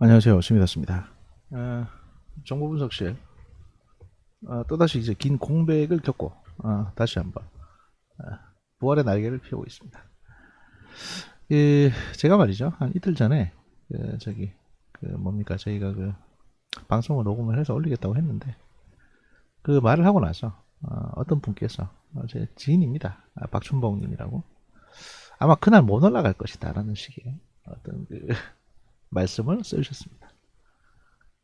안녕하세요. 스미다스입니다. 정보분석실 또다시 이제 긴 공백을 겪고 다시 한번 부활의 날개를 펴고 있습니다. 제가 말이죠. 한 이틀 전에 저기 뭡니까 저희가 방송을 녹음을 해서 올리겠다고 했는데 그 말을 하고 나서 어떤 분께서 제 지인입니다. 박춘봉님이라고 아마 그날 못 올라갈 것이다라는 식의 어떤 말씀을 써주셨습니다.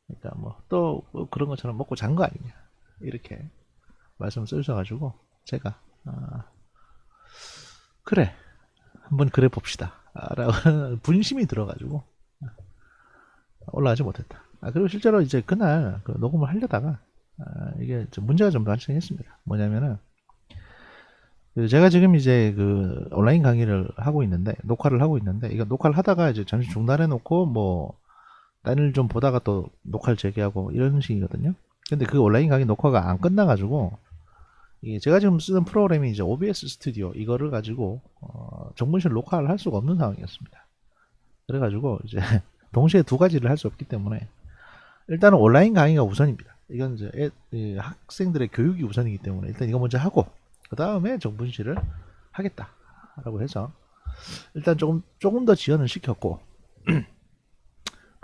그러니까 뭐 또 그런 것처럼 먹고 잔 거 아니냐 이렇게 말씀을 써주셔가지고 제가 그래 한번 그래 봅시다 라고 분심이 들어가지고 올라가지 못했다. 그리고 실제로 이제 그날 녹음을 하려다가 이게 좀 문제가 좀 발생했습니다. 뭐냐면은 제가 지금 이제 온라인 강의를 하고 있는데 녹화를 하고 있는데 이거 녹화를 하다가 이제 잠시 중단해 놓고 뭐 딴 일 좀 보다가 또 녹화를 재개하고 이런 식이거든요. 근데 그 온라인 강의 녹화가 안 끝나가지고 제가 지금 쓰는 프로그램이 이제 OBS 스튜디오 이거를 가지고 정문실 녹화를 할 수가 없는 상황이었습니다. 그래가지고 이제 동시에 두 가지를 할 수 없기 때문에 일단은 온라인 강의가 우선입니다. 이건 이제 학생들의 교육이 우선이기 때문에 일단 이거 먼저 하고 그 다음에 정문실을 하겠다라고 해서 일단 조금 더 지연을 시켰고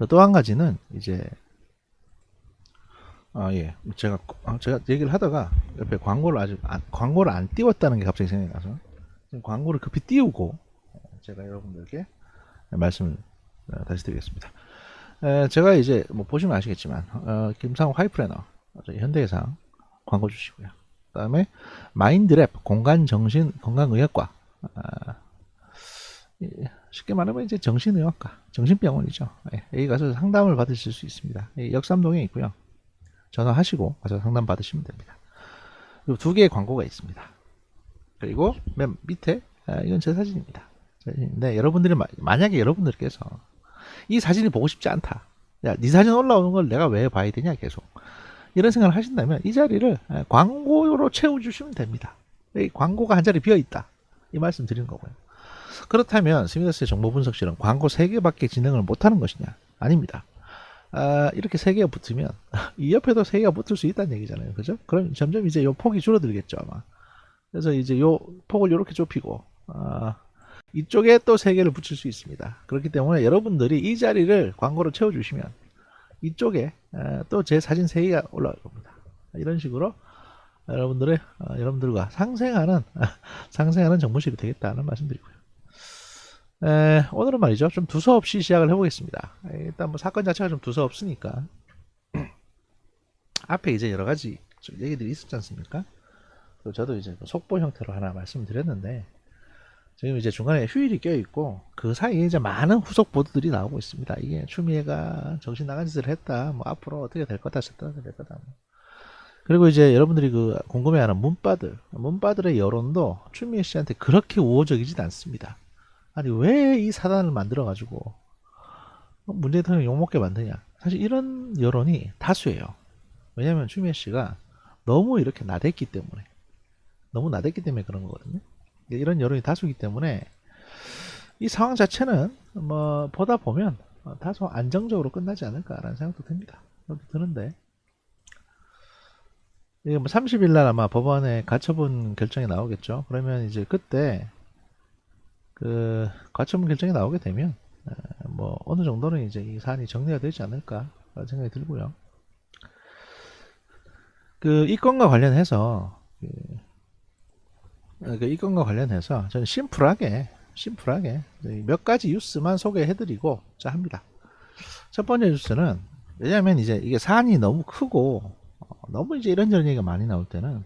또 한 가지는 이제 예. 제가 얘기를 하다가 옆에 광고를 안 띄웠다는 게 갑자기 생각이 나서 지금 광고를 급히 띄우고 제가 여러분들께 말씀을 다시 드리겠습니다. 제가 이제 뭐 보시면 아시겠지만 김상호 하이플래너 저희 현대해상 광고 주시고요. 그다음에 마인드랩 공간정신 건강의학과 쉽게 말하면 이제 정신의학과 정신병원이죠. 여기 가서 상담을 받으실 수 있습니다. 역삼동에 있고요. 전화하시고 가서 상담 받으시면 됩니다. 그리고 두 개의 광고가 있습니다. 그리고 맨 밑에 이건 제 사진입니다. 네, 여러분들이 만약에 여러분들께서 이 사진이 보고 싶지 않다. 야, 네 사진 올라오는 걸 내가 왜 봐야 되냐 계속 이런 생각을 하신다면 이 자리를 광고로 채워주시면 됩니다. 이 광고가 한 자리 비어 있다. 이 말씀 드리는 거고요. 그렇다면 스미더스의 정보분석실은 광고 3개밖에 진행을 못하는 것이냐? 아닙니다. 이렇게 3개가 붙으면 이 옆에도 3개가 붙을 수 있다는 얘기잖아요. 그죠? 그럼 점점 이제 요 폭이 줄어들겠죠 아마. 그래서 이제 요 폭을 이렇게 좁히고 이쪽에 또 3개를 붙일 수 있습니다. 그렇기 때문에 여러분들이 이 자리를 광고로 채워주시면 이쪽에 또 제 사진 3개가 올라올 겁니다. 이런 식으로 여러분들과 상생하는 정보실이 되겠다는 말씀드리고요. 오늘은 말이죠. 좀 두서없이 시작을 해보겠습니다. 일단 뭐 사건 자체가 좀 두서없으니까 앞에 이제 여러 가지 좀 얘기들이 있었지 않습니까? 저도 이제 속보 형태로 하나 말씀드렸는데 지금 이제 중간에 휴일이 껴있고 그 사이에 이제 많은 후속 보도들이 나오고 있습니다. 이게 추미애가 정신 나간 짓을 했다. 뭐 앞으로 어떻게 될 거다, 어떻게 될 거다. 뭐. 그리고 이제 여러분들이 궁금해하는 문바들의 여론도 추미애 씨한테 그렇게 우호적이진 않습니다. 아니 왜 이 사단을 만들어 가지고 문재인 대통령 욕먹게 만드냐. 사실 이런 여론이 다수예요. 왜냐하면 추미애 씨가 너무 이렇게 너무 나댔기 때문에 그런 거거든요. 이런 여론이 다수이기 때문에 이 상황 자체는 뭐 보다 보면 다소 안정적으로 끝나지 않을까라는 생각도 듭니다. 드는데 이게 뭐 30일 날 아마 법원에 가처분 결정이 나오겠죠. 그러면 이제 그때 가처분 결정이 나오게 되면 뭐 어느 정도는 이제 이 사안이 정리가 되지 않을까 생각이 들고요. 이 건과 관련해서 이 건과 관련해서 저는 심플하게 몇 가지 뉴스만 소개해드리고 자 합니다. 첫 번째 뉴스는 왜냐하면 이제 이게 사안이 너무 크고 너무 이제 이런저런 얘기가 많이 나올 때는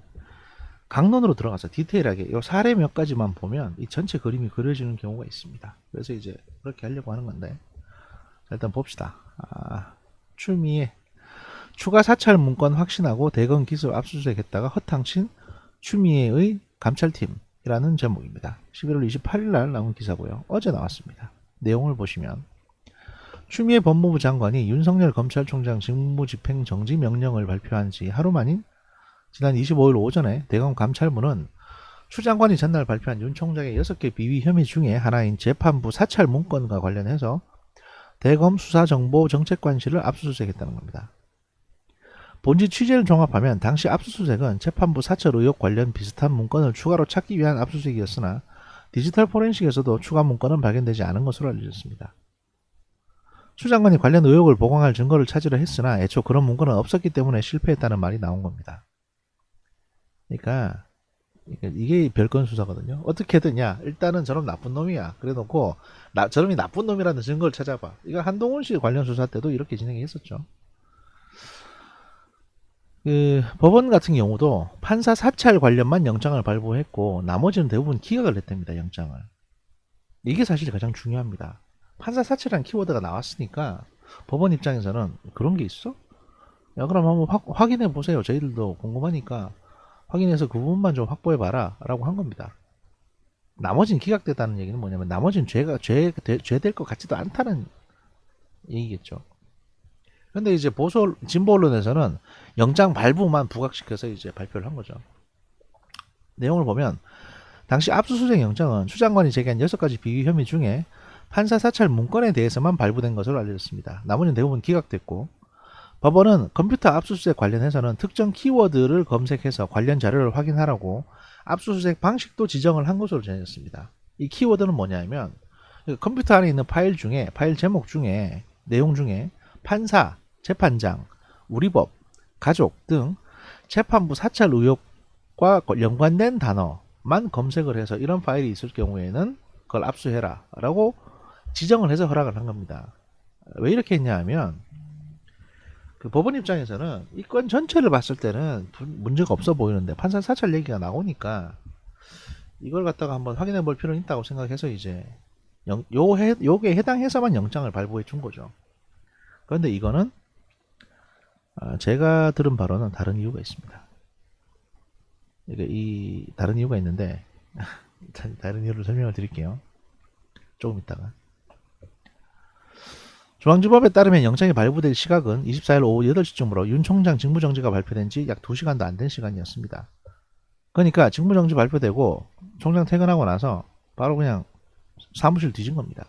강론으로 들어가서 디테일하게 이 사례 몇 가지만 보면 이 전체 그림이 그려지는 경우가 있습니다. 그래서 이제 그렇게 하려고 하는 건데 일단 봅시다. 추미애 추가 사찰 문건 확신하고 대검 기소 압수수색했다가 허탕친 추미애의 감찰팀이라는 제목입니다. 11월 28일 날 나온 기사고요. 어제 나왔습니다. 내용을 보시면 추미애 법무부 장관이 윤석열 검찰총장 직무집행 정지 명령을 발표한 지 하루 만인 지난 25일 오전에 대검 감찰부는 추 장관이 전날 발표한 윤 총장의 6개 비위 혐의 중에 하나인 재판부 사찰 문건과 관련해서 대검 수사정보정책관실을 압수수색했다는 겁니다. 본지 취재를 종합하면 당시 압수수색은 재판부 사찰 의혹 관련 비슷한 문건을 추가로 찾기 위한 압수수색이었으나 디지털 포렌식에서도 추가 문건은 발견되지 않은 것으로 알려졌습니다. 추 장관이 관련 의혹을 보강할 증거를 찾으려 했으나 애초 그런 문건은 없었기 때문에 실패했다는 말이 나온 겁니다. 그러니까 이게 별건 수사거든요. 어떻게든 야 일단은 저놈 나쁜 놈이야. 그래놓고 저놈이 나쁜 놈이라는 증거를 찾아봐. 이거 한동훈 씨 관련 수사 때도 이렇게 진행했었죠. 법원 같은 경우도 판사 사찰 관련만 영장을 발부했고 나머지는 대부분 기각을 했답니다. 영장을. 이게 사실 가장 중요합니다. 판사 사찰이라는 키워드가 나왔으니까 법원 입장에서는 그런 게 있어? 야 그럼 한번 확인해 보세요. 저희들도 궁금하니까 확인해서 그 부분만 좀 확보해 봐라 라고 한 겁니다. 나머지는 기각됐다는 얘기는 뭐냐면 나머지는 죄 될 것 같지도 않다는 얘기겠죠. 근데 이제 진보 언론에서는 영장 발부만 부각시켜서 이제 발표를 한 거죠. 내용을 보면 당시 압수수색 영장은 추 장관이 제기한 6가지 비위 혐의 중에 판사 사찰 문건에 대해서만 발부된 것으로 알려졌습니다. 나머지는 대부분 기각됐고 법원은 컴퓨터 압수수색 관련해서는 특정 키워드를 검색해서 관련 자료를 확인하라고 압수수색 방식도 지정을 한 것으로 전해졌습니다. 이 키워드는 뭐냐면 컴퓨터 안에 있는 파일 제목 중에 내용 중에 판사, 재판장, 우리법, 가족 등 재판부 사찰 의혹과 연관된 단어만 검색을 해서 이런 파일이 있을 경우에는 그걸 압수해라 라고 지정을 해서 허락을 한 겁니다. 왜 이렇게 했냐 하면 그 법원 입장에서는 이 건 전체를 봤을 때는 문제가 없어 보이는데 판사 사찰 얘기가 나오니까 이걸 갖다가 한번 확인해 볼 필요는 있다고 생각해서 이제 요게 해당해서만 영장을 발부해 준 거죠. 그런데 이거는 제가 들은 바로는 다른 이유가 있습니다. 이 다른 이유가 있는데 다른 이유를 설명을 드릴게요. 조금 있다가. 중앙지법에 따르면 영장이 발부될 시각은 24일 오후 8시쯤으로 윤 총장 직무정지가 발표된 지 약 2시간도 안 된 시간이었습니다. 그러니까 직무정지 발표되고 총장 퇴근하고 나서 바로 그냥 사무실 뒤진 겁니다.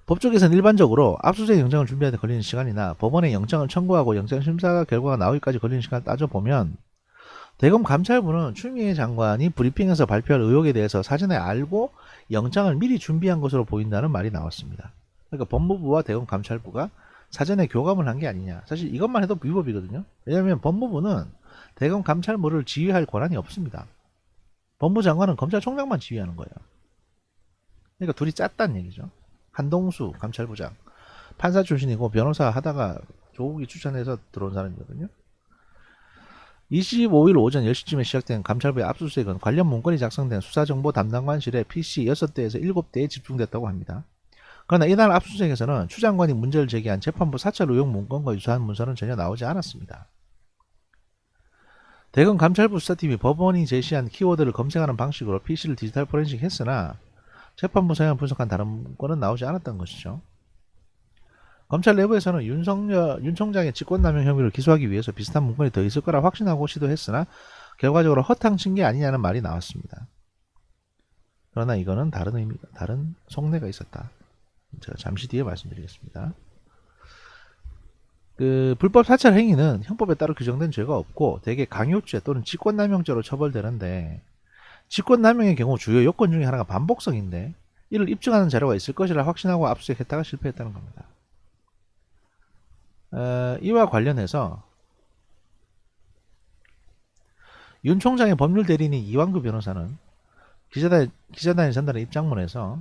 법조계에서는 일반적으로 압수수색 영장을 준비하는 데 걸리는 시간이나 법원에 영장을 청구하고 영장 심사 결과가 나오기까지 걸리는 시간을 따져보면 대검 감찰부는 추미애 장관이 브리핑에서 발표할 의혹에 대해서 사전에 알고 영장을 미리 준비한 것으로 보인다는 말이 나왔습니다. 그러니까 법무부와 대검 감찰부가 사전에 교감을 한 게 아니냐. 사실 이것만 해도 위법이거든요. 왜냐하면 법무부는 대검 감찰부를 지휘할 권한이 없습니다. 법무장관은 검찰총장만 지휘하는 거예요. 그러니까 둘이 짰다는 얘기죠. 한동수 감찰부장 판사 출신이고 변호사 하다가 조국이 추천해서 들어온 사람이거든요. 25일 오전 10시쯤에 시작된 감찰부의 압수수색은 관련 문건이 작성된 수사정보 담당관실의 PC 6대에서 7대에 집중됐다고 합니다. 그러나 이날 압수수색에서는 추 장관이 문제를 제기한 재판부 사찰 의혹 문건과 유사한 문서는 전혀 나오지 않았습니다. 대검 감찰부 수사팀이 법원이 제시한 키워드를 검색하는 방식으로 PC를 디지털 포렌식 했으나 재판부 사용을 분석한 다른 문건은 나오지 않았던 것이죠. 검찰 내부에서는 윤 총장의 직권남용 혐의를 기소하기 위해서 비슷한 문건이 더 있을 거라 확신하고 시도했으나 결과적으로 허탕친 게 아니냐는 말이 나왔습니다. 그러나 이거는 다른 의미가, 다른 속내가 있었다. 제가 잠시 뒤에 말씀드리겠습니다. 불법 사찰 행위는 형법에 따라 규정된 죄가 없고 대개 강요죄 또는 직권남용죄로 처벌되는데 직권남용의 경우 주요 요건 중에 하나가 반복성인데 이를 입증하는 자료가 있을 것이라 확신하고 압수수색했다가 실패했다는 겁니다. 이와 관련해서 윤 총장의 법률 대리인인 이완구 변호사는 기자단에 전달한 입장문에서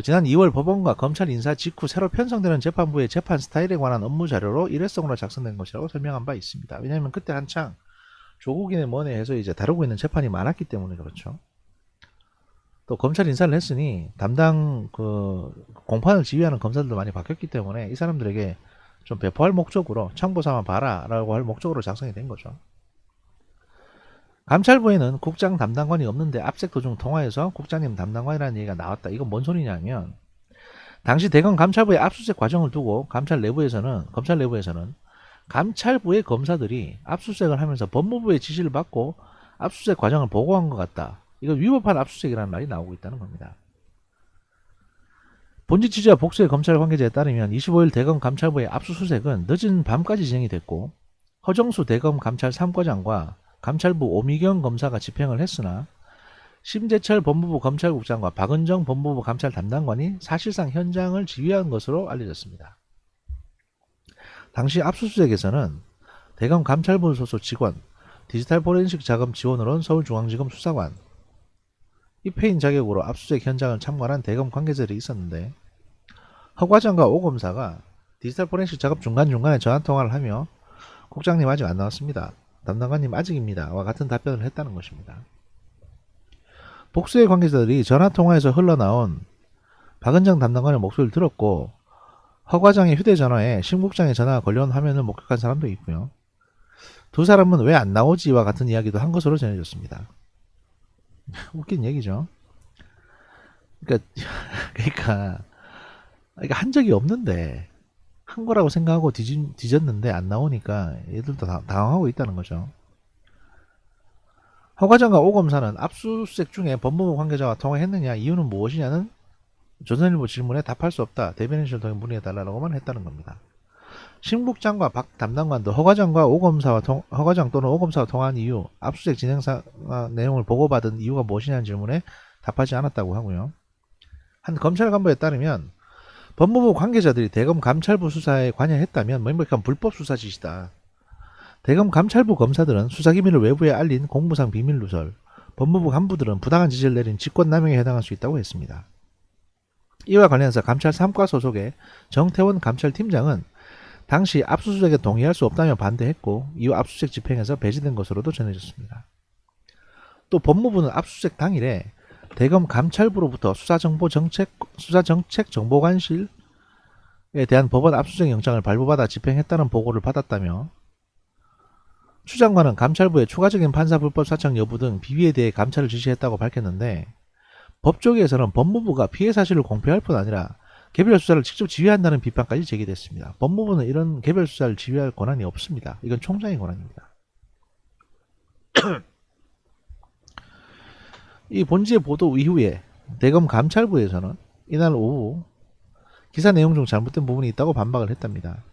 지난 2월 법원과 검찰 인사 직후 새로 편성되는 재판부의 재판 스타일에 관한 업무 자료로 일회성으로 작성된 것이라고 설명한 바 있습니다. 왜냐하면 그때 한창 조국이네 뭐네 해서 이제 다루고 있는 재판이 많았기 때문에 그렇죠. 또 검찰 인사를 했으니 담당 공판을 지휘하는 검사들도 많이 바뀌었기 때문에 이 사람들에게 좀 배포할 목적으로 참고삼아 봐라 라고 할 목적으로 작성이 된 거죠. 감찰부에는 국장 담당관이 없는데 압색 도중 통화에서 국장님 담당관이라는 얘기가 나왔다. 이건 뭔 소리냐면 당시 대검 감찰부의 압수수색 과정을 두고 검찰 내부에서는 감찰부의 검사들이 압수수색을 하면서 법무부의 지시를 받고 압수수색 과정을 보고한 것 같다. 이거 위법한 압수수색이라는 말이 나오고 있다는 겁니다. 본지 취재와 복수의 검찰 관계자에 따르면 25일 대검 감찰부의 압수수색은 늦은 밤까지 진행이 됐고 허정수 대검 감찰 3과장과 감찰부 오미경 검사가 집행을 했으나 심재철 법무부 검찰국장과 박은정 법무부 감찰 담당관이 사실상 현장을 지휘한 것으로 알려졌습니다. 당시 압수수색에서는 대검 감찰부 소속 직원, 디지털 포렌식 자금 지원으로 온 서울중앙지검 수사관, 입회인 자격으로 압수수색 현장을 참관한 대검 관계자들이 있었는데 허 과장과 오 검사가 디지털 포렌식 작업 중간중간에 전화통화를 하며 국장님 아직 안 나왔습니다. 담당관님 아직입니다. 와 같은 답변을 했다는 것입니다. 복수의 관계자들이 전화통화에서 흘러나온 박은정 담당관의 목소리를 들었고 허 과장의 휴대전화에 심 국장의 전화가 걸려온 화면을 목격한 사람도 있고요. 두 사람은 왜 안 나오지와 같은 이야기도 한 것으로 전해졌습니다. 웃긴 얘기죠. 그러니까 한 적이 없는데 한 거라고 생각하고 뒤졌는데 안 나오니까 얘들도 당황하고 있다는 거죠. 허 과장과 오 검사는 압수수색 중에 법무부 관계자와 통화했느냐, 이유는 무엇이냐는 조선일보 질문에 답할 수 없다. 대변인실을 통해 문의해달라고만 했다는 겁니다. 심 국장과 박 담당관도 허 과장 또는 오 검사와 통화한 이유, 압수수색 진행사 내용을 보고받은 이유가 무엇이냐는 질문에 답하지 않았다고 하고요. 한 검찰 간부에 따르면 법무부 관계자들이 대검 감찰부 수사에 관여했다면 명백한 불법 수사 짓이다. 대검 감찰부 검사들은 수사기밀을 외부에 알린 공무상 비밀 누설, 법무부 간부들은 부당한 지시를 내린 직권남용에 해당할 수 있다고 했습니다. 이와 관련해서 감찰 3과 소속의 정태원 감찰팀장은 당시 압수수색에 동의할 수 없다며 반대했고 이후 압수수색 집행에서 배제된 것으로도 전해졌습니다. 또 법무부는 압수수색 당일에 대검 감찰부로부터 수사정책정보관실에 대한 법원 압수수색 영장을 발부받아 집행했다는 보고를 받았다며 추 장관은 감찰부의 추가적인 판사불법 사청 여부 등 비위에 대해 감찰을 지시했다고 밝혔는데 법조계에서는 법무부가 피해 사실을 공표할 뿐 아니라 개별 수사를 직접 지휘한다는 비판까지 제기됐습니다. 법무부는 이런 개별 수사를 지휘할 권한이 없습니다. 이건 총장의 권한입니다. 이 본지의 보도 이후에 대검 감찰부에서는 이날 오후 기사 내용 중 잘못된 부분이 있다고 반박을 했답니다.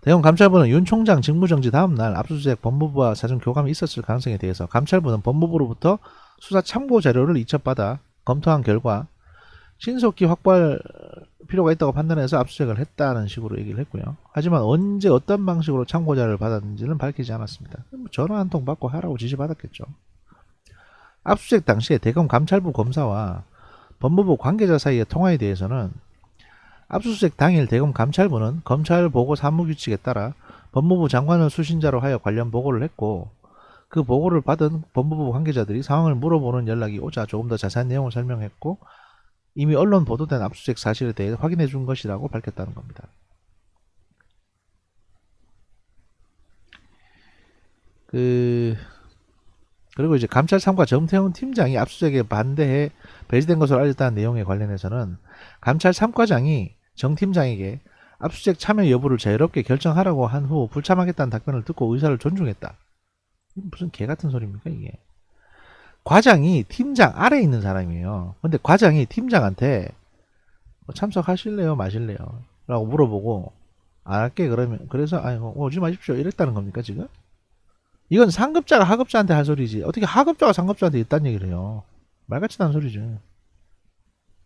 대검 감찰부는 윤 총장 직무정지 다음날 압수수색 법무부와 사전 교감이 있었을 가능성에 대해서 감찰부는 법무부로부터 수사 참고 자료를 이첩받아 검토한 결과 신속히 확보할 필요가 있다고 판단해서 압수수색을 했다는 식으로 얘기를 했고요. 하지만 언제 어떤 방식으로 참고 자료를 받았는지는 밝히지 않았습니다. 전화 한 통 받고 하라고 지시받았겠죠. 압수수색 당시에 대검 감찰부 검사와 법무부 관계자 사이의 통화에 대해서는 압수수색 당일 대검 감찰부는 검찰보고 사무규칙에 따라 법무부 장관을 수신자로 하여 관련 보고를 했고 그 보고를 받은 법무부 관계자들이 상황을 물어보는 연락이 오자 조금 더 자세한 내용을 설명했고 이미 언론 보도된 압수수색 사실에 대해 확인해 준 것이라고 밝혔다는 겁니다. 그리고 이제 감찰 3과 정태훈 팀장이 압수수색에 반대해 배제된 것으로 알려졌다는 내용에 관련해서는 감찰 3과장이 정 팀장에게 압수수색 참여 여부를 자유롭게 결정하라고 한 후 불참하겠다는 답변을 듣고 의사를 존중했다. 무슨 개같은 소리입니까 이게. 과장이 팀장 아래에 있는 사람이에요. 근데 과장이 팀장한테 참석하실래요 마실래요 라고 물어보고 안 할게 그러면 그래서 오지 마십시오 이랬다는 겁니까 지금? 이건 상급자가 하급자한테 할 소리지 어떻게 하급자가 상급자한테 있다는 얘기를 해요. 말같지도 않은 소리죠.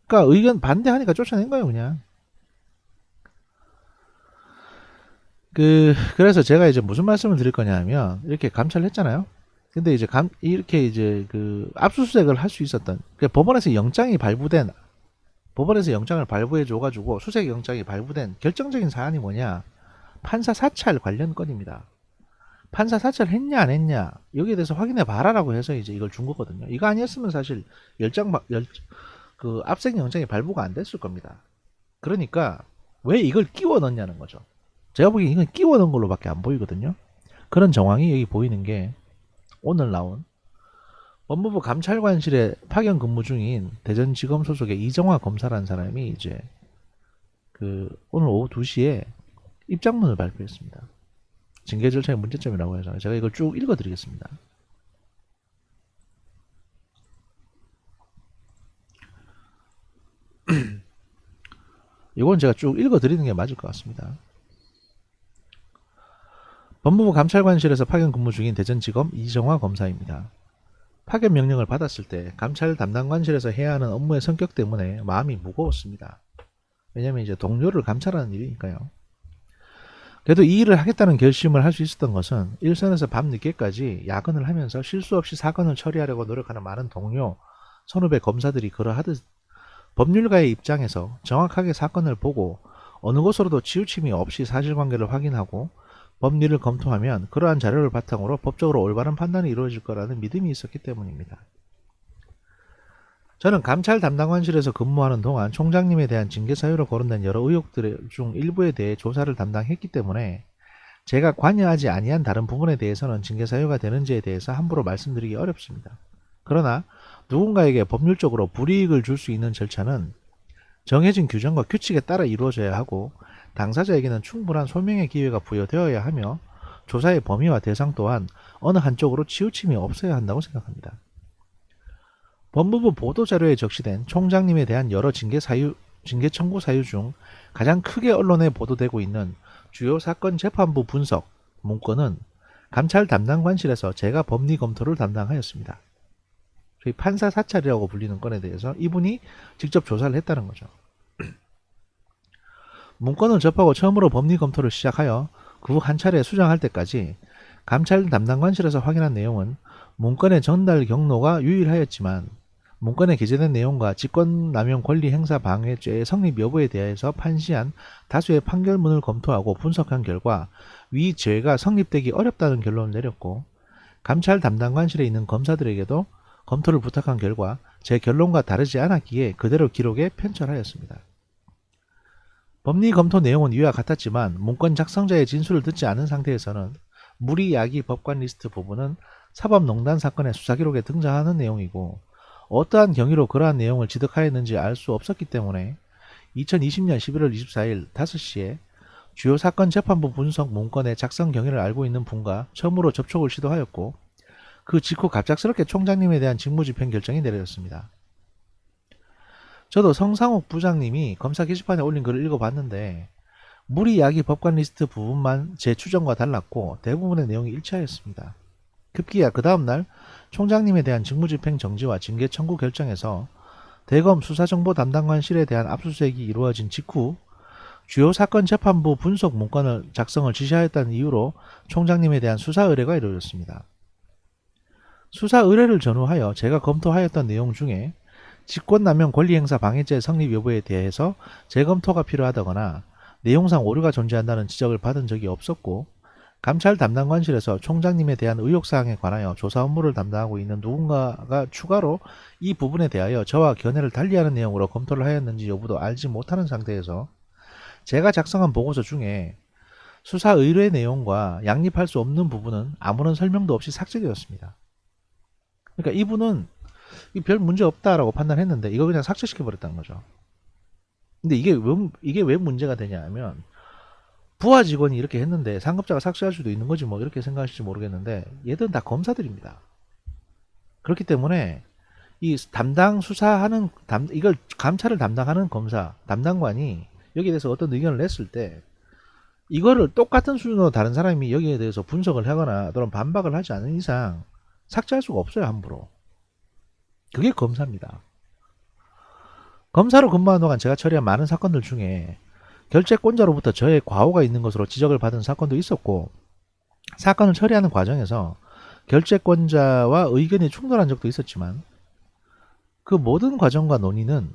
그러니까 의견 반대하니까 쫓아낸 거예요 그냥. 그래서 제가 이제 무슨 말씀을 드릴 거냐 하면 이렇게 감찰을 했잖아요. 근데 이제 이렇게 이제 압수수색을 할 수 있었던 법원에서 영장을 발부해 줘가지고 수색 영장이 발부된 결정적인 사안이 뭐냐, 판사 사찰 관련 건입니다. 판사 사찰 했냐 안 했냐 여기에 대해서 확인해 봐라라고 해서 이제 이걸 준 거거든요. 이거 아니었으면 사실 압색 영장이 발부가 안 됐을 겁니다. 그러니까 왜 이걸 끼워 넣냐는 거죠. 제가 보기엔 이건 끼워 넣은 걸로밖에 안 보이거든요. 그런 정황이 여기 보이는 게 오늘 나온 법무부 감찰관실에 파견 근무 중인 대전지검 소속의 이정화 검사라는 사람이 이제 오늘 오후 2시에 입장문을 발표했습니다. 징계 절차의 문제점이라고 해서 제가 이걸 쭉 읽어드리겠습니다. 이건 제가 쭉 읽어드리는 게 맞을 것 같습니다. 법무부 감찰관실에서 파견 근무 중인 대전지검 이정화 검사입니다. 파견 명령을 받았을 때 감찰 담당관실에서 해야 하는 업무의 성격 때문에 마음이 무거웠습니다. 왜냐면 이제 동료를 감찰하는 일이니까요. 그래도 이 일을 하겠다는 결심을 할 수 있었던 것은 일선에서 밤늦게까지 야근을 하면서 실수 없이 사건을 처리하려고 노력하는 많은 동료, 선후배 검사들이 그러하듯 법률가의 입장에서 정확하게 사건을 보고 어느 곳으로도 치우침이 없이 사실관계를 확인하고 법리를 검토하면 그러한 자료를 바탕으로 법적으로 올바른 판단이 이루어질 거라는 믿음이 있었기 때문입니다. 저는 감찰 담당관실에서 근무하는 동안 총장님에 대한 징계 사유로 거론된 여러 의혹들 중 일부에 대해 조사를 담당했기 때문에 제가 관여하지 아니한 다른 부분에 대해서는 징계 사유가 되는지에 대해서 함부로 말씀드리기 어렵습니다. 그러나 누군가에게 법률적으로 불이익을 줄 수 있는 절차는 정해진 규정과 규칙에 따라 이루어져야 하고 당사자에게는 충분한 소명의 기회가 부여되어야 하며 조사의 범위와 대상 또한 어느 한쪽으로 치우침이 없어야 한다고 생각합니다. 법무부 보도자료에 적시된 총장님에 대한 여러 징계 청구 사유 중 가장 크게 언론에 보도되고 있는 주요 사건 재판부 분석 문건은 감찰 담당관실에서 제가 법리 검토를 담당하였습니다. 저희 판사 사찰이라고 불리는 건에 대해서 이분이 직접 조사를 했다는 거죠. 문건을 접하고 처음으로 법리 검토를 시작하여 그 후 한 차례 수정할 때까지 감찰 담당관실에서 확인한 내용은 문건의 전달 경로가 유일하였지만 문건에 기재된 내용과 직권남용 권리행사 방해죄의 성립 여부에 대해서 판시한 다수의 판결문을 검토하고 분석한 결과 위 죄가 성립되기 어렵다는 결론을 내렸고 감찰 담당관실에 있는 검사들에게도 검토를 부탁한 결과 제 결론과 다르지 않았기에 그대로 기록에 편철하였습니다. 법리 검토 내용은 위와 같았지만 문건 작성자의 진술을 듣지 않은 상태에서는 무리야기 법관 리스트 부분은 사법농단 사건의 수사기록에 등장하는 내용이고 어떠한 경위로 그러한 내용을 지득하였는지 알 수 없었기 때문에 2020년 11월 24일 5시에 주요 사건 재판부 분석 문건의 작성 경위를 알고 있는 분과 처음으로 접촉을 시도하였고 그 직후 갑작스럽게 총장님에 대한 직무집행 결정이 내려졌습니다. 저도 성상욱 부장님이 검사 게시판에 올린 글을 읽어봤는데 무리야기 법관 리스트 부분만 제 추정과 달랐고 대부분의 내용이 일치하였습니다. 급기야 그 다음날 총장님에 대한 직무집행 정지와 징계 청구 결정에서 대검 수사정보 담당관실에 대한 압수수색이 이루어진 직후 주요 사건 재판부 분석 문건을 작성을 지시하였다는 이유로 총장님에 대한 수사 의뢰가 이루어졌습니다. 수사 의뢰를 전후하여 제가 검토하였던 내용 중에 직권남용 권리행사 방해죄 성립 여부에 대해서 재검토가 필요하다거나 내용상 오류가 존재한다는 지적을 받은 적이 없었고 감찰 담당관실에서 총장님에 대한 의혹사항에 관하여 조사 업무를 담당하고 있는 누군가가 추가로 이 부분에 대하여 저와 견해를 달리하는 내용으로 검토를 하였는지 여부도 알지 못하는 상태에서 제가 작성한 보고서 중에 수사 의뢰 내용과 양립할 수 없는 부분은 아무런 설명도 없이 삭제되었습니다. 그러니까 이분은 별 문제 없다라고 판단했는데 이거 그냥 삭제시켜 버렸다는 거죠. 근데 이게 왜 문제가 되냐 하면 부하 직원이 이렇게 했는데 상급자가 삭제할 수도 있는 거지 뭐 이렇게 생각하실지 모르겠는데 얘들은 다 검사들입니다. 그렇기 때문에 이 담당 수사하는 이걸 감찰을 담당하는 검사 담당관이 여기에 대해서 어떤 의견을 냈을 때 이거를 똑같은 수준으로 다른 사람이 여기에 대해서 분석을 하거나 또는 반박을 하지 않은 이상 삭제할 수가 없어요. 함부로. 그게 검사입니다. 검사로 근무하는 동안 제가 처리한 많은 사건들 중에 결재권자로부터 저의 과오가 있는 것으로 지적을 받은 사건도 있었고 사건을 처리하는 과정에서 결재권자와 의견이 충돌한 적도 있었지만 그 모든 과정과 논의는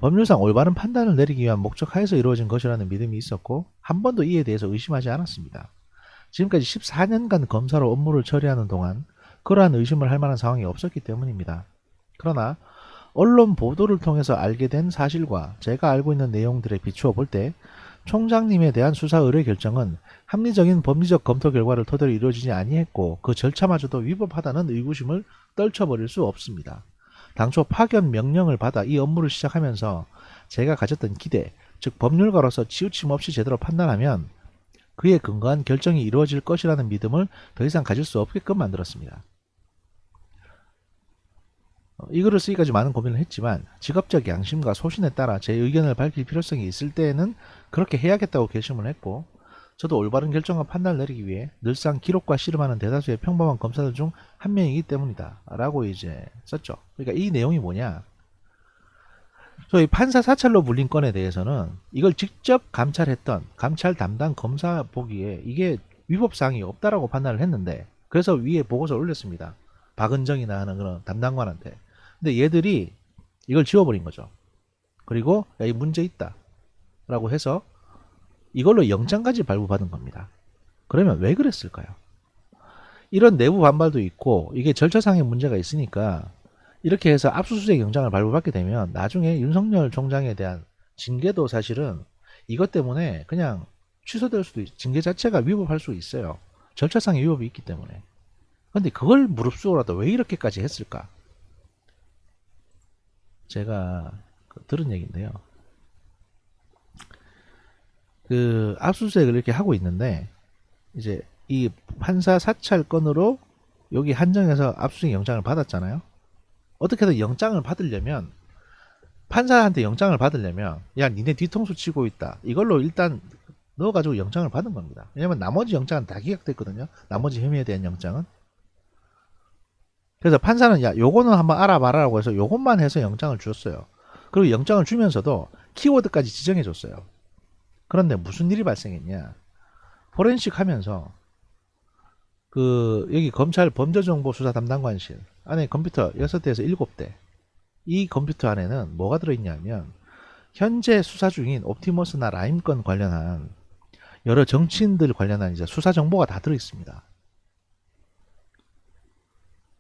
법률상 올바른 판단을 내리기 위한 목적하에서 이루어진 것이라는 믿음이 있었고 한 번도 이에 대해서 의심하지 않았습니다. 지금까지 14년간 검사로 업무를 처리하는 동안 그러한 의심을 할 만한 상황이 없었기 때문입니다. 그러나 언론 보도를 통해서 알게 된 사실과 제가 알고 있는 내용들에 비추어 볼 때 총장님에 대한 수사 의뢰 결정은 합리적인 법리적 검토 결과를 토대로 이루어지지 아니했고 그 절차마저도 위법하다는 의구심을 떨쳐버릴 수 없습니다. 당초 파견 명령을 받아 이 업무를 시작하면서 제가 가졌던 기대, 즉 법률가로서 치우침 없이 제대로 판단하면 그에 근거한 결정이 이루어질 것이라는 믿음을 더 이상 가질 수 없게끔 만들었습니다. 이 글을 쓰기까지 많은 고민을 했지만 직업적 양심과 소신에 따라 제 의견을 밝힐 필요성이 있을 때에는 그렇게 해야겠다고 결심을 했고, 저도 올바른 결정과 판단을 내리기 위해 늘상 기록과 씨름하는 대다수의 평범한 검사들 중 한 명이기 때문이다 라고 이제 썼죠. 그러니까 이 내용이 뭐냐, 소위 판사 사찰로 불린 건에 대해서는 이걸 직접 감찰했던 감찰 담당 검사 보기에 이게 위법사항이 없다라고 판단을 했는데, 그래서 위에 보고서를 올렸습니다. 박은정이나 하는 그런 담당관한테. 근데 얘들이 이걸 지워버린 거죠. 그리고 야, 이 문제 있다 라고 해서 이걸로 영장까지 발부받은 겁니다. 그러면 왜 그랬을까요? 이런 내부 반발도 있고 이게 절차상의 문제가 있으니까 이렇게 해서 압수수색 영장을 발부받게 되면 나중에 윤석열 총장에 대한 징계도 사실은 이것 때문에 그냥 취소될 수도 징계 자체가 위법할 수 있어요. 절차상의 위법이 있기 때문에. 근데 그걸 무릅쓰고라도 왜 이렇게까지 했을까? 제가 들은 얘기인데요. 그 압수수색을 이렇게 하고 있는데 이제 이 판사 사찰 건으로 여기 한정해서 압수수색 영장을 받았잖아요. 어떻게든 영장을 받으려면, 판사한테 영장을 받으려면 야 니네 뒤통수 치고 있다 이걸로 일단 넣어가지고 영장을 받은 겁니다. 왜냐면 나머지 영장은 다 기각됐거든요. 나머지 혐의에 대한 영장은. 그래서 판사는 야 요거는 한번 알아봐라라고 해서 요것만 해서 영장을 줬어요. 그리고 영장을 주면서도 키워드까지 지정해 줬어요. 그런데 무슨 일이 발생했냐, 포렌식 하면서 그 여기 검찰 범죄정보수사 담당관실 안에 컴퓨터 6대에서 7대, 이 컴퓨터 안에는 뭐가 들어있냐면 현재 수사 중인 옵티머스나 라임 건 관련한 여러 정치인들 관련한 이제 수사 정보가 다 들어있습니다.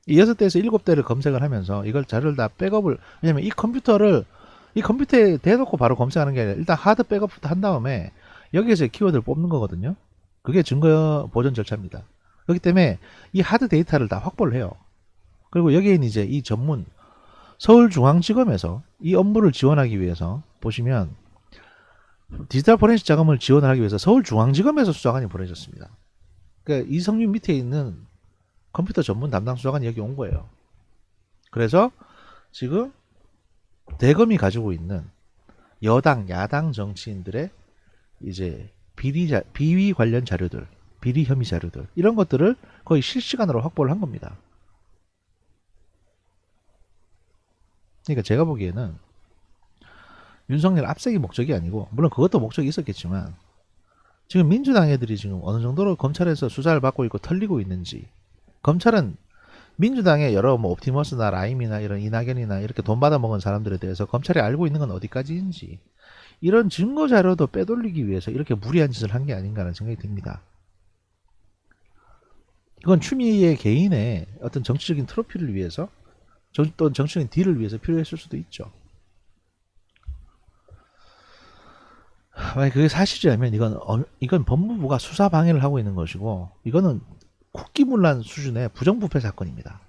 이 6대에서 7대를 검색을 하면서 이걸 자료를 다 백업을, 왜냐면 이 컴퓨터에 대놓고 바로 검색하는 게 아니라 일단 하드 백업부터 한 다음에 여기에서 키워드를 뽑는 거거든요. 그게 증거 보존 절차입니다. 그렇기 때문에 이 하드 데이터를 다 확보를 해요. 그리고 여기에는 이제 이 전문 서울중앙지검에서 이 업무를 지원하기 위해서 보시면 디지털 포렌식 자금을 지원하기 위해서 서울중앙지검에서 수사관이 보내졌습니다. 그러니까 이성윤 밑에 있는 컴퓨터 전문 담당 수사관이 여기 온 거예요. 그래서 지금 대검이 가지고 있는 여당, 야당 정치인들의 이제 비위 관련 자료들, 비리 혐의 자료들, 이런 것들을 거의 실시간으로 확보를 한 겁니다. 그러니까 제가 보기에는 윤석열 압색이 목적이 아니고, 물론 그것도 목적이 있었겠지만 지금 민주당 애들이 지금 어느 정도로 검찰에서 수사를 받고 있고 털리고 있는지, 검찰은 민주당의 여러 뭐 옵티머스나 라임이나 이런 이낙연이나 이렇게 돈 받아먹은 사람들에 대해서 검찰이 알고 있는 건 어디까지인지, 이런 증거 자료도 빼돌리기 위해서 이렇게 무리한 짓을 한 게 아닌가라는 생각이 듭니다. 이건 추미애 개인의 어떤 정치적인 트로피를 위해서, 또는 정치적인 딜을 위해서 필요했을 수도 있죠. 만약 그게 사실이라면 이건 법무부가 수사 방해를 하고 있는 것이고, 이거는 국기문란 수준의 부정부패 사건입니다.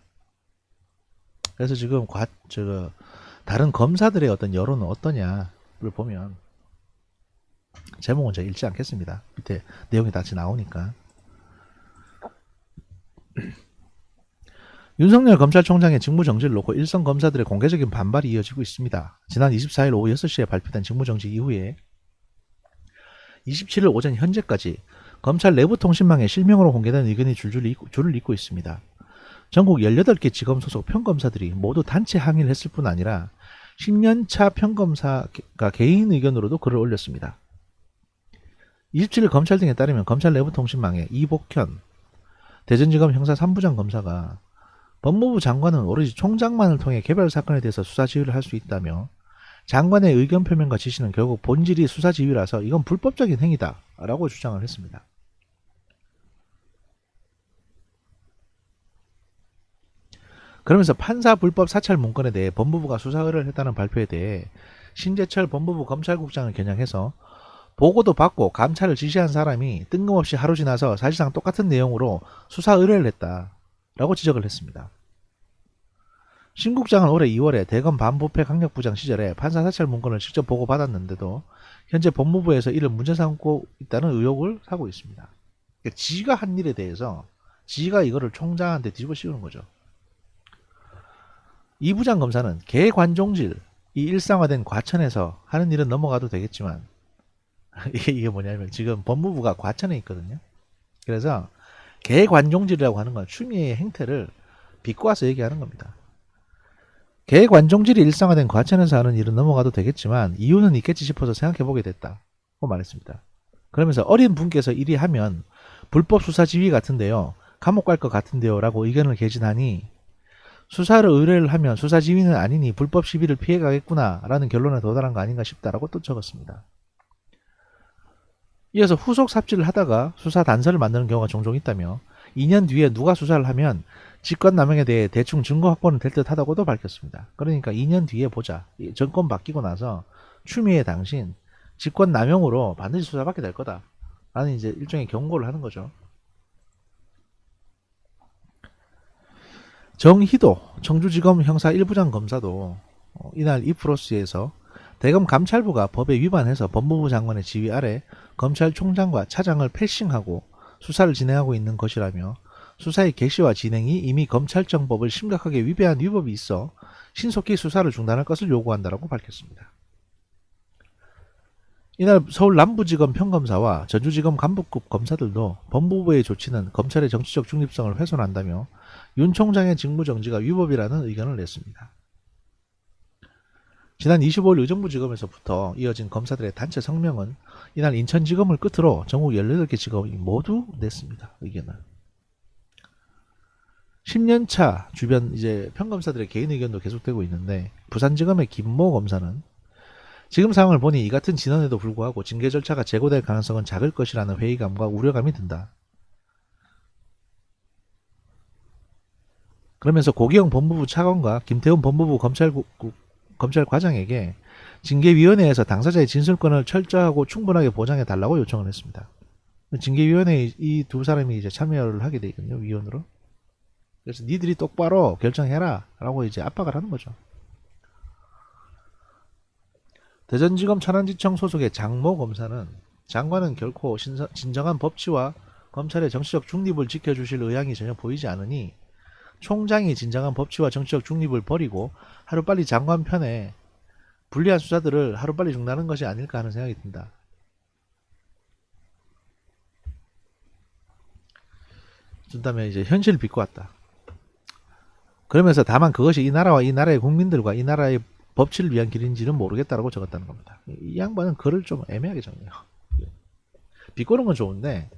그래서 지금 다른 검사들의 어떤 여론은 어떠냐를 보면, 제목은 제가 읽지 않겠습니다. 밑에 내용이 같이 나오니까. 윤석열 검찰총장의 직무정지를 놓고 일선 검사들의 공개적인 반발이 이어지고 있습니다. 지난 24일 오후 6시에 발표된 직무정지 이후에 27일 오전 현재까지 검찰 내부 통신망에 실명으로 공개된 의견이 줄을 잇고 있습니다. 전국 18개 지검 소속 평검사들이 모두 단체 항의를 했을 뿐 아니라 10년차 평검사가 개인 의견으로도 글을 올렸습니다. 27일 검찰 등에 따르면 검찰 내부 통신망에 이복현 대전지검 형사 3부장 검사가 법무부 장관은 오로지 총장만을 통해 개별 사건에 대해서 수사 지휘를 할 수 있다며, 장관의 의견 표명과 지시는 결국 본질이 수사 지휘라서 이건 불법적인 행위다 라고 주장을 했습니다. 그러면서 판사 불법 사찰 문건에 대해 법무부가 수사 의뢰를 했다는 발표에 대해 신재철 법무부 검찰국장을 겨냥해서 보고도 받고 감찰을 지시한 사람이 뜬금없이 하루 지나서 사실상 똑같은 내용으로 수사 의뢰를 했다라고 지적을 했습니다. 신 국장은 올해 2월에 대검 반부패 강력부장 시절에 판사 사찰 문건을 직접 보고받았는데도 현재 법무부에서 이를 문제 삼고 있다는 의혹을 사고 있습니다. 그러니까 지가 한 일에 대해서 지가 이거를 총장한테 뒤집어 씌우는 거죠. 이부장 검사는 개관종질이 일상화된 과천에서 하는 일은 넘어가도 되겠지만 이게 뭐냐면 지금 법무부가 과천에 있거든요. 그래서 개관종질이라고 하는 건 추미애의 행태를 비꼬아서 얘기하는 겁니다. 개관종질이 일상화된 과천에서 하는 일은 넘어가도 되겠지만 이유는 있겠지 싶어서 생각해보게 됐다고 말했습니다. 그러면서 어린 분께서 이리 하면 불법 수사 지휘 같은데요. 감옥 갈 것 같은데요. 라고 의견을 개진하니 수사를 의뢰를 하면 수사 지휘는 아니니 불법 시비를 피해가겠구나 라는 결론에 도달한 거 아닌가 싶다라고 또 적었습니다. 이어서 후속 삽질을 하다가 수사 단서를 만드는 경우가 종종 있다며 2년 뒤에 누가 수사를 하면 직권남용에 대해 대충 증거 확보는 될 듯하다고도 밝혔습니다. 그러니까 2년 뒤에 보자. 정권 바뀌고 나서 추미애 당신 직권남용으로 반드시 수사받게 될 거다 라는 이제 일종의 경고를 하는 거죠. 정희도 청주지검 형사 1부장 검사도 이날 이프로스에서 대검 감찰부가 법에 위반해서 법무부 장관의 지휘 아래 검찰총장과 차장을 패싱하고 수사를 진행하고 있는 것이라며 수사의 개시와 진행이 이미 검찰청법을 심각하게 위배한 위법이 있어 신속히 수사를 중단할 것을 요구한다라고 밝혔습니다. 이날 서울 남부지검 평검사와 전주지검 간부급 검사들도 법무부의 조치는 검찰의 정치적 중립성을 훼손한다며 윤 총장의 직무정지가 위법이라는 의견을 냈습니다. 지난 25일 의정부지검에서부터 이어진 검사들의 단체 성명은 이날 인천지검을 끝으로 전국 18개 지검이 모두 냈습니다. 의견을. 10년차 주변 이제 평검사들의 개인 의견도 계속되고 있는데 부산지검의 김모 검사는 지금 상황을 보니 이 같은 진언에도 불구하고 징계 절차가 재고될 가능성은 작을 것이라는 회의감과 우려감이 든다. 그러면서 고기영 법무부 차관과 김태훈 법무부 검찰과장에게 징계위원회에서 당사자의 진술권을 철저하고 충분하게 보장해 달라고 요청을 했습니다. 징계위원회에 이 두 사람이 이제 참여를 하게 되거든요, 위원으로. 그래서 니들이 똑바로 결정해라 라고 이제 압박을 하는 거죠. 대전지검 천안지청 소속의 장모 검사는 장관은 결코 진정한 법치와 검찰의 정치적 중립을 지켜주실 의향이 전혀 보이지 않으니 총장이 진정한 법치와 정치적 중립을 버리고 하루빨리 장관 편에 불리한 수사들을 하루빨리 중단하는 것이 아닐까 하는 생각이 든다. 준다면 이제 현실을 비꼬았다. 그러면서 다만 그것이 이 나라와 이 나라의 국민들과 이 나라의 법치를 위한 길인지는 모르겠다라고 적었다는 겁니다. 이 양반은 글을 좀 애매하게 적네요. 비꼬는 건 좋은데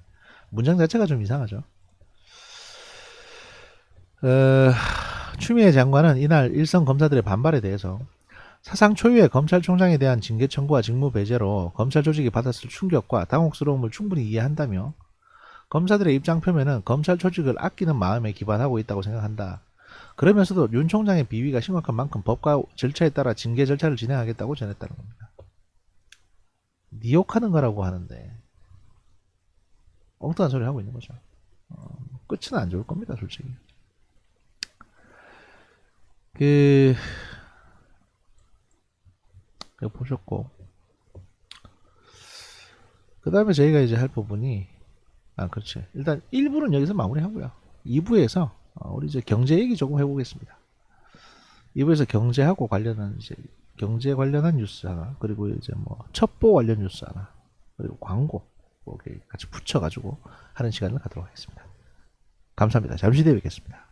문장 자체가 좀 이상하죠. 추미애 장관은 이날 일선 검사들의 반발에 대해서 사상 초유의 검찰총장에 대한 징계 청구와 직무 배제로 검찰 조직이 받았을 충격과 당혹스러움을 충분히 이해한다며 검사들의 입장 표명은 검찰 조직을 아끼는 마음에 기반하고 있다고 생각한다. 그러면서도 윤 총장의 비위가 심각한 만큼 법과 절차에 따라 징계 절차를 진행하겠다고 전했다는 겁니다. 니 욕하는 거라고 하는데 엉뚱한 소리 하고 있는 거죠. 끝은 안 좋을 겁니다, 솔직히. 보셨고 그 다음에 저희가 이제 할 부분이 그렇지. 일단 1부는 여기서 마무리하고요. 2부에서 우리 이제 경제 얘기 조금 해보겠습니다. 2부에서 경제하고 관련한 이제 경제 관련한 뉴스 하나, 그리고 이제 뭐 첩보 관련 뉴스 하나, 그리고 광고 같이 붙여가지고 하는 시간을 갖도록 하겠습니다. 감사합니다. 잠시 뒤에 뵙겠습니다.